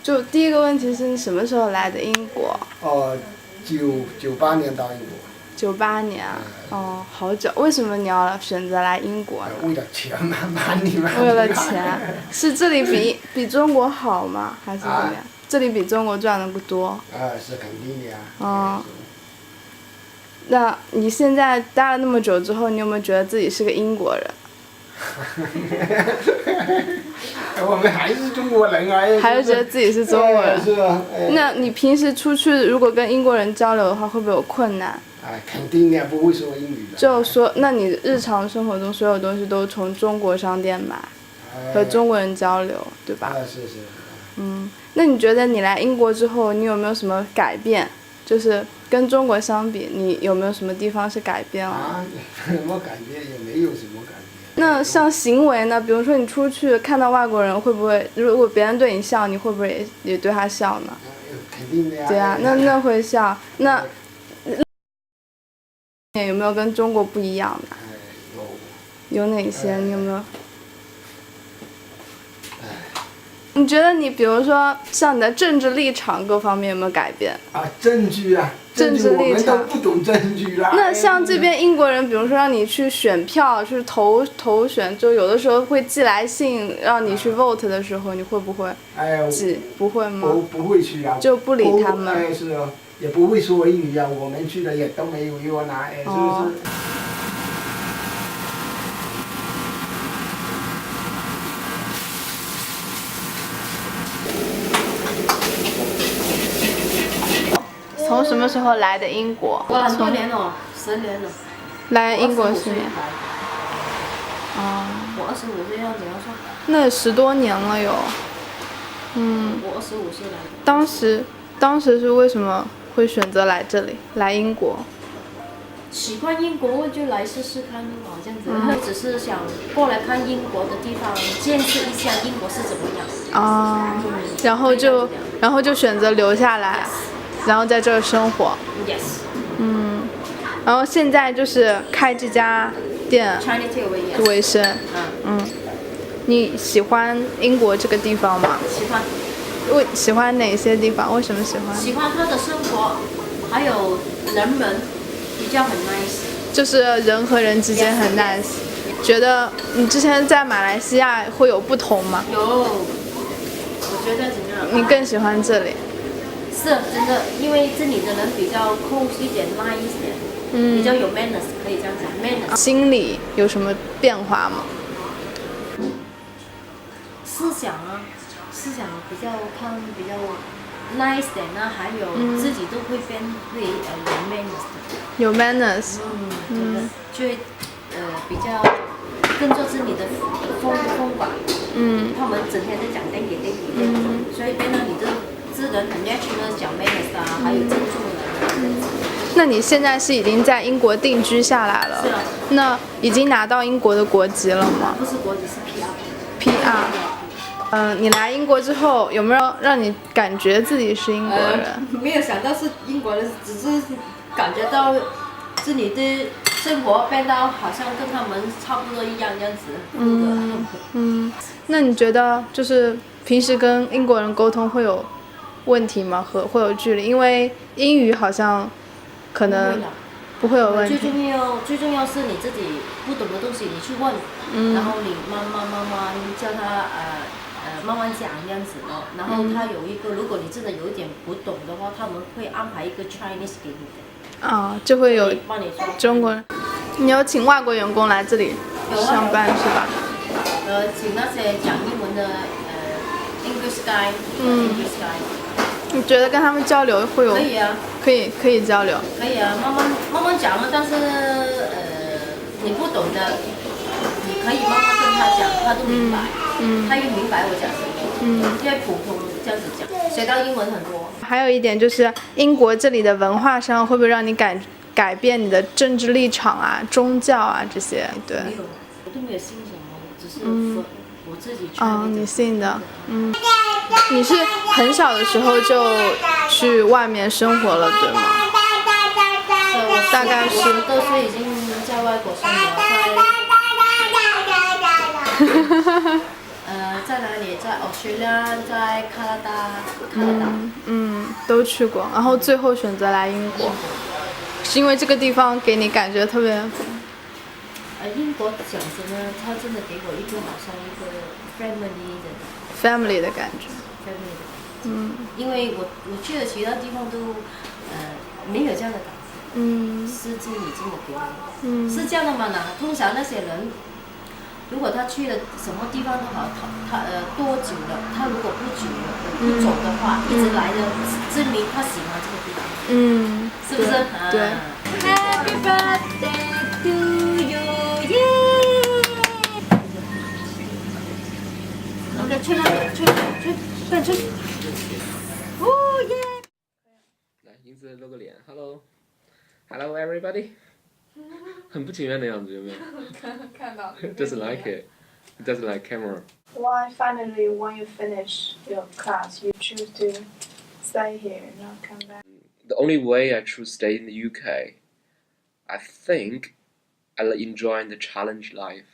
就第一个问题是你什么时候来的英国98年到英国。98年啊，哦，好久。为什么你要选择来英国呢？为了钱嘛，蛮你为了钱，是这里比中国好吗？还是怎么样？这里比中国赚的不多。是肯定的呀。那你现在待了那么久之后，你有没有觉得自己是个英国人？我们还是中国人啊。还是觉得自己是中国人？是啊。那你平时出去如果跟英国人交流的话，会不会有困难？肯定的，不会说英语的。就说，那你日常生活中所有东西都从中国商店买，和中国人交流，对吧？是。那你觉得你来英国之后，你有没有什么改变？就是跟中国相比，你有没有什么地方是改变了？什么改变也没有什么改变。那像行为呢？比如说你出去看到外国人，会不会如果别人对你笑，你会不会也对他笑呢？肯定的呀。对啊，那会笑。那有没有跟中国不一样的？有哪些？你有没有？你觉得你比如说像你的政治立场各方面有没有改变？政治立场我们都不懂政治啦。那像这边英国人，比如说让你去选票，就是投选，就有的时候会寄来信让你去 vote 的时候，你会不会寄？不会吗？不会去啊。就不理他们。是啊，也不会说英语啊，我们去的也都没有用啊，是不是？从什么时候来的英国？我很多年了，10年了。来英国10年。我25岁样子要算。那10多年了有。我25岁来的。当时是为什么会选择来这里，来英国？喜欢英国就来试试看好这样子。只是想过来看英国的地方，见识一下英国是怎么样。然后就选择留下来。然后在这儿生活。Yes。然后现在就是开这家店为生。你喜欢英国这个地方吗？喜欢。喜欢哪些地方？为什么喜欢？喜欢他的生活，还有人们比较很 nice。就是人和人之间很 nice。觉得你之前在马来西亚会有不同吗？有，我觉得怎么样？你更喜欢这里？是真的，因为这里的人比较 close 一点 ，nice 一点，比较有 manners， 可以这样讲 manners。心理有什么变化吗？思想比较看比较 nice 点啊，还有自己都会变会有 manners。有 manners。就会比较更做自己的风管。他们整天在讲电影，所以变成你这人很 natural 讲 manners 啊，还有尊重人。那你现在是已经在英国定居下来了？是啊。那已经拿到英国的国籍了吗？不是国籍，是 PR。你来英国之后有没有让你感觉自己是英国人？没有想到是英国人，只是感觉到这里的生活变到好像跟他们差不多一样这样子。那你觉得就是平时跟英国人沟通会有问题吗？会有距离？因为英语好像可能不会有问题。最重要是你自己不懂的东西你去问，然后你慢慢叫他慢慢讲这样子咯。然后他有一个，如果你真的有一点不懂的话，他们会安排一个 Chinese 给你的。就会有中国人。你有请外国员工来这里上班是吧？请那些讲英文的English guy。你觉得跟他们交流会有？可以啊。可以交流。可以啊，慢慢讲啊，但是你不懂的，你可以慢慢跟他讲，他都明白。他也明白我讲什么。因为普通这样子讲，学到英文很多。还有一点就是英国这里的文化上会不会让你改变你的政治立场啊、宗教啊这些？对。没有，我都没有信什么，只是我自己去。你信的。你是很小的时候就去外面生活了，对吗？我大概是。我12岁已经在外国生活，在哪里？在 Australia，在加拿大，都去过，然后最后选择来英国，是因为这个地方给你感觉特别英国讲真的，它真的给我一个好像一个 family 的感觉。family 的感觉。因为我去的其他地方都没有这样的感觉。司机你这么给我，是这样的吗？通常那些人，如果他去了什么地方都好，他多久了？他如果不走的话，一直来的，证明他喜欢这个地方。是不是？对。Happy birthday to you, OK， 吹快吹！哦耶！来，英子露个脸 ，Hello everybody， 很不情愿的样子，有没有？看到。Doesn't like it. Doesn't like camera. Why finally, when you finish your class, you choose to stay here and not come back? The only way I choose to stay in the UK, I think I enjoy the challenge life.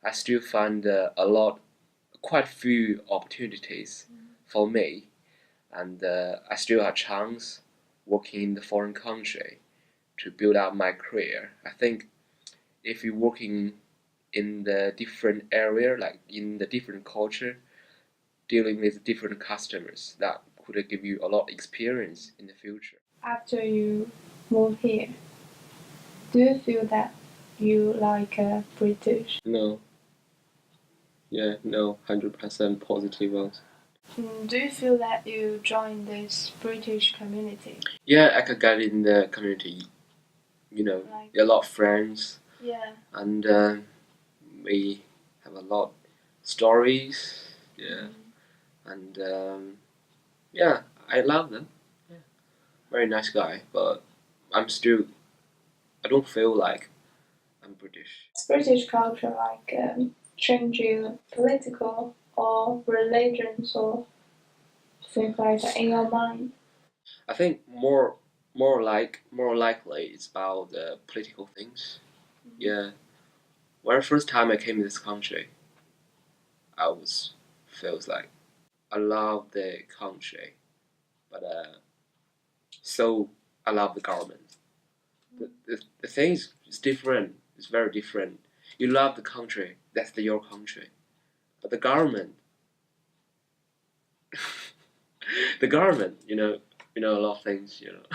I still find quite few opportunities for me, and I still have a chance working in the foreign country to build up my career. I think if you're working in the different area, like in the different culture, dealing with different customers, that could give you a lot of experience in the future. After you move here, do you feel that you like British? No. Yeah, no, 100% positive answer. Do you feel that you join this British community? Yeah, I could get in the community. You know, Like- a lot of friends, Yeah. and we have a lot of stories. Yeah, and yeah, I love them. Yeah. Very nice guy, but I don't feel like I'm British. Is British culture like change you political or religions or things like that in your mind? I think more likely it's about the political things. Yeah. When the first time I came to this country, feels like I love the country, but so I love the government. The thing is different. It's very different. You love the country, that's your country, but the government, the government, you know a lot of things, you know.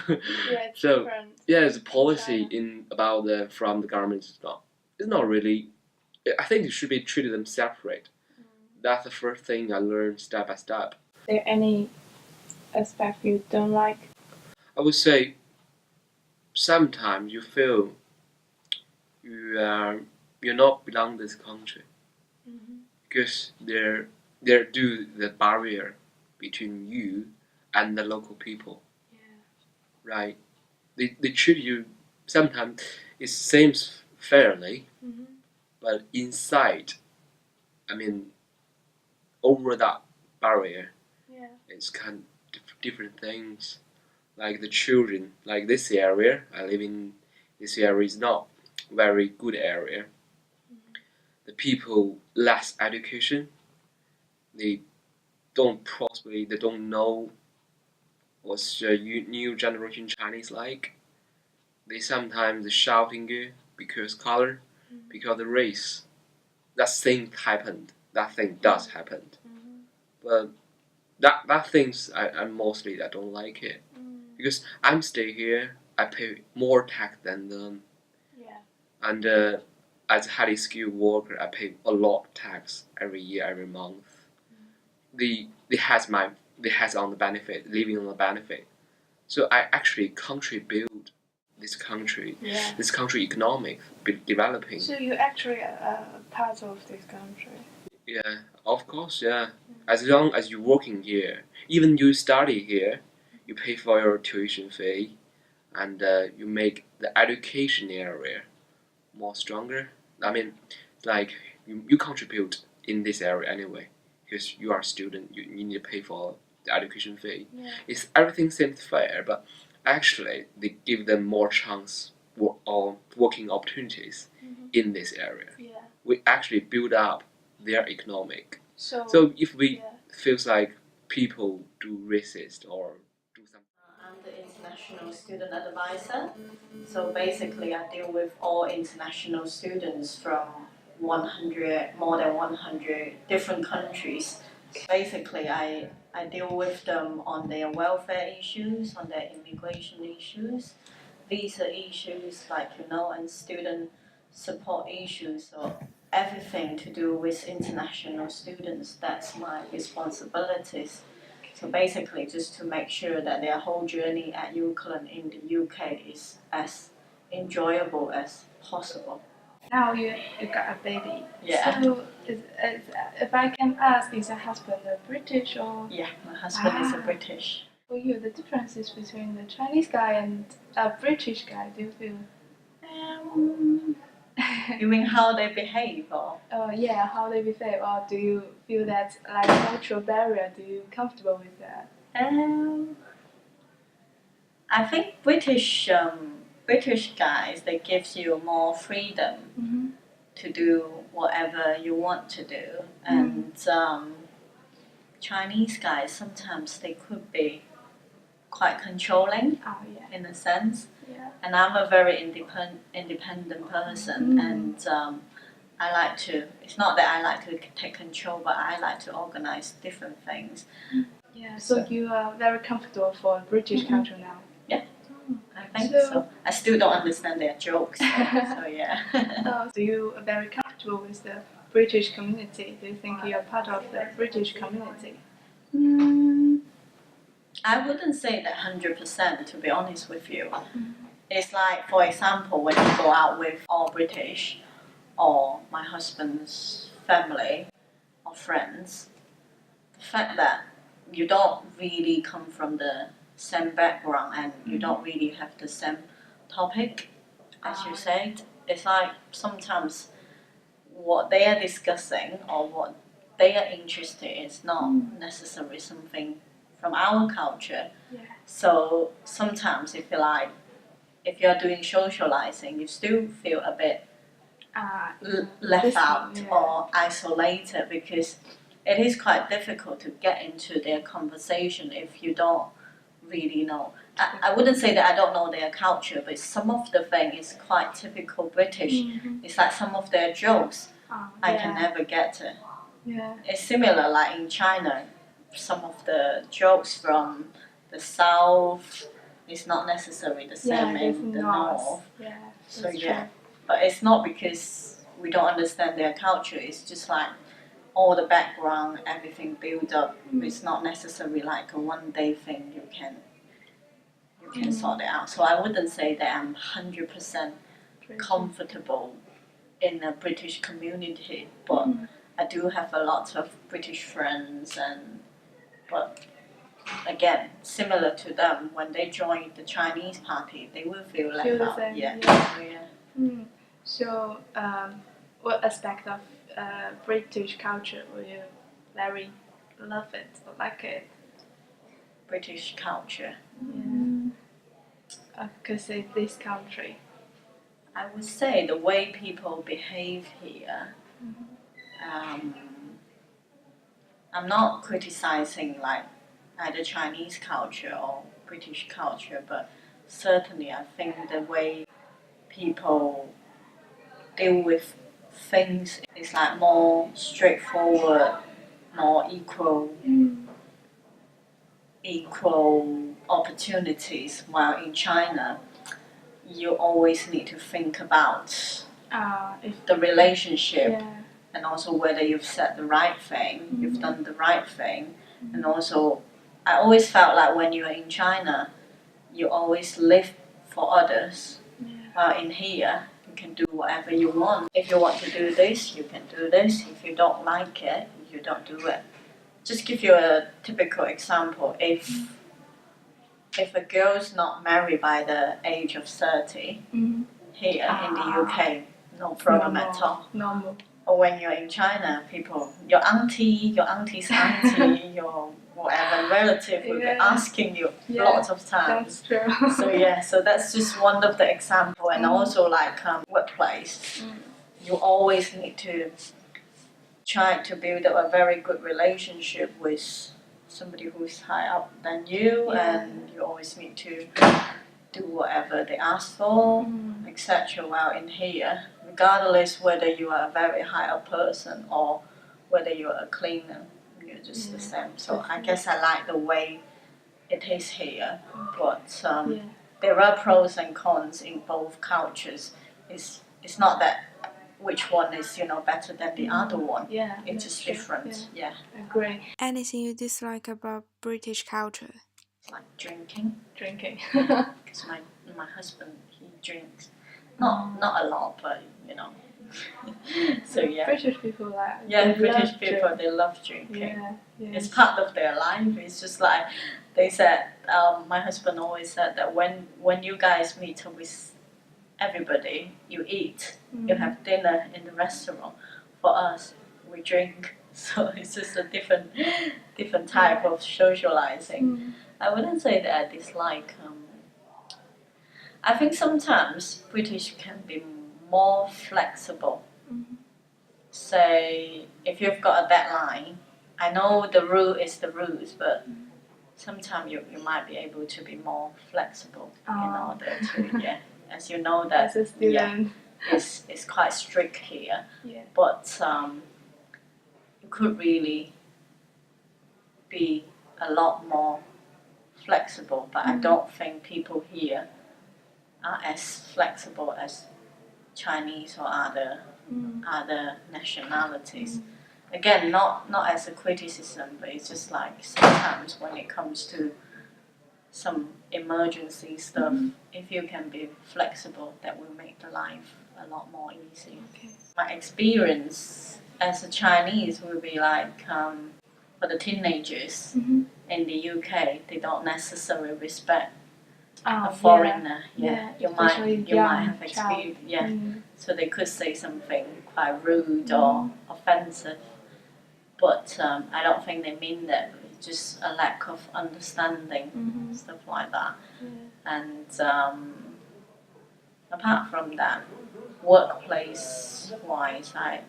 Yeah, it's So, different. yeah, the policy China. from the government is not really. I think it should be treated them separate. That's the first thing I learned step by step. Is there any aspect you don't like? I would say sometimes you feel you're not belong this country because there do the barrier between you and the local people. Yeah. Right? They treat you sometimes it seems fairly, but inside, I mean, over that barrier, Yeah. it's kind of different things. Like the children, like this area, I live in. This area is not very good area. The people less education. They they don't know what's the new generation Chinese like. They sometimes shouting you because color, because the race. That thing happened. That thing does happen. But that things I mostly I don't like it because I'm stay here. I pay more tax than them, Yeah. and as a highly skilled worker, I pay a lot of tax every year, every month. They has on the benefit, living on the benefit. So I actually contribute this country, Yeah. this country economic developing. So you actually are part of this country. Yeah, of course, yeah. As long as you're working here, even you study here, you pay for your tuition fee, and you make the education area more stronger. I mean, like you contribute in this area anyway, because you are a student. You need to pay for the education fee. Yeah. It's everything seems fair, but actually they give them more chance or working opportunities in this area. Yeah. We actually build up their economic So if we feels like people do racist or do something. I'm the international student advisor. So basically, I deal with all international students from more than 100 different countries. Basically, I deal with them on their welfare issues, on their immigration issues, visa issues, and student support issues. So everything to do with international students, that's my responsibilities. So basically, just to make sure that their whole journey at UCLan in the UK is as enjoyable as possible. Now you got a baby. Yeah. So if I can ask, is your husband a British or? Yeah, my husband is a British. For you, the differences between the Chinese guy and a British guy, do you feel? You mean how they behave, or? Yeah, how they behave, or do you feel that like cultural barrier? Do you comfortable with that? I think British guys, they gives you more freedom to do whatever you want to do, and Chinese guys sometimes they could be quite controlling Oh yeah. in a sense. Yeah. And I'm a very independent person, and I like to. It's not that I like to take control, but I like to organize different things. Yeah. So you are very comfortable for British culture now. Yeah, I think So- so. I still don't understand their jokes, so yeah. So you are very comfortable with the British community. Do you think you are part of the British community? I wouldn't say that 100%, to be honest with you. It's like, for example, when you go out with all British or my husband's family or friends, the fact that you don't really come from the same background and you don't really have the same topic, as you said, it's like sometimes what they are discussing or what they are interested in is not necessarily something from our culture. Yeah. So sometimes if you're doing socializing, you still feel a bit left Distant, out yeah. or isolated, because it is quite difficult to get into their conversation if you don't really know. I wouldn't say that I don't know their culture, but some of the thing is quite typical British. It's like some of their jokes I can never get it. Yeah. It's similar like in China. Some of the jokes from the south is not necessarily the same in the north. Yeah. So That's yeah, true. but it's not because we don't understand their culture. It's just like all the background, everything built up. It's not necessarily like a one day thing. You can sort it out. So I wouldn't say that I'm 100% comfortable in a British community, but I do have a lot of British friends, but again, similar to them, when they join the Chinese party, they will feel left Feel the out. same, Yeah. yeah. So, yeah. So, what aspect of British culture will you very love it or like it? British culture. Because it's this country. I would say the way people behave here. I'm not criticizing like either Chinese culture or British culture, but certainly I think the way people deal with things is like more straightforward, more equal opportunities, while in China you always need to think about If the relationship yeah. and also whether you've said the right thing, you've done the right thing, and also I always felt like when you're in China, you always live for others, while in here you can do whatever you want. If you want to do this, you can do this. If you don't like it, you don't do it. Just give you a typical example. If a girl's not married by the age of 30 here in the UK, no problem at all. Normal. Or when you're in China, people, your auntie's auntie, your whatever relative will be asking you lots of times. That's true. So yeah, so that's just one of the example. And also like workplace, you always need to trying to build up a very good relationship with somebody who's high up than you, and you always need to do whatever they ask for, etc. While in here, regardless whether you are a very high up person or whether you are a cleaner, you're just the same. So I guess I like the way it is here, but there are pros and cons in both cultures. It's not that which one is better than the other one. Yeah, it's just different. Yeah. Agree. Anything you dislike about British culture? It's like drinking. Drinking. Because my husband, he drinks, not a lot, but so yeah. British people like. Yeah, British people, they love drinking. It's part of their life. It's just like they said. My husband always said that when you guys meet with everybody, you eat, you have dinner in the restaurant. For us, we drink. So it's just a different type of socializing. I wouldn't say that I dislike. I think sometimes British can be more flexible. Say, if you've got a deadline, I know the rule is the rules, but sometimes you might be able to be more flexible in order to, as you know that, As a student. it's quite strict here, Yeah. but you could really be a lot more flexible, but I don't think people here are as flexible as Chinese or other nationalities. Again, not as a criticism, but it's just like sometimes when it comes to some emergency stuff, if you can be flexible, that will make the life a lot more easy. Okay. My experience as a Chinese will be like for the teenagers in the UK, they don't necessarily respect a foreigner. You might have experienced. So they could say something quite rude or offensive, but I don't think they mean that. It's just a lack of understanding, stuff like that. And apart from that, workplace wise, I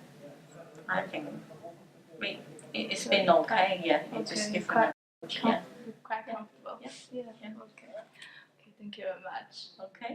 think it's been okay. Yeah, it's just different. Quite comfortable. Yeah. Okay. Okay. Thank you very much. Okay.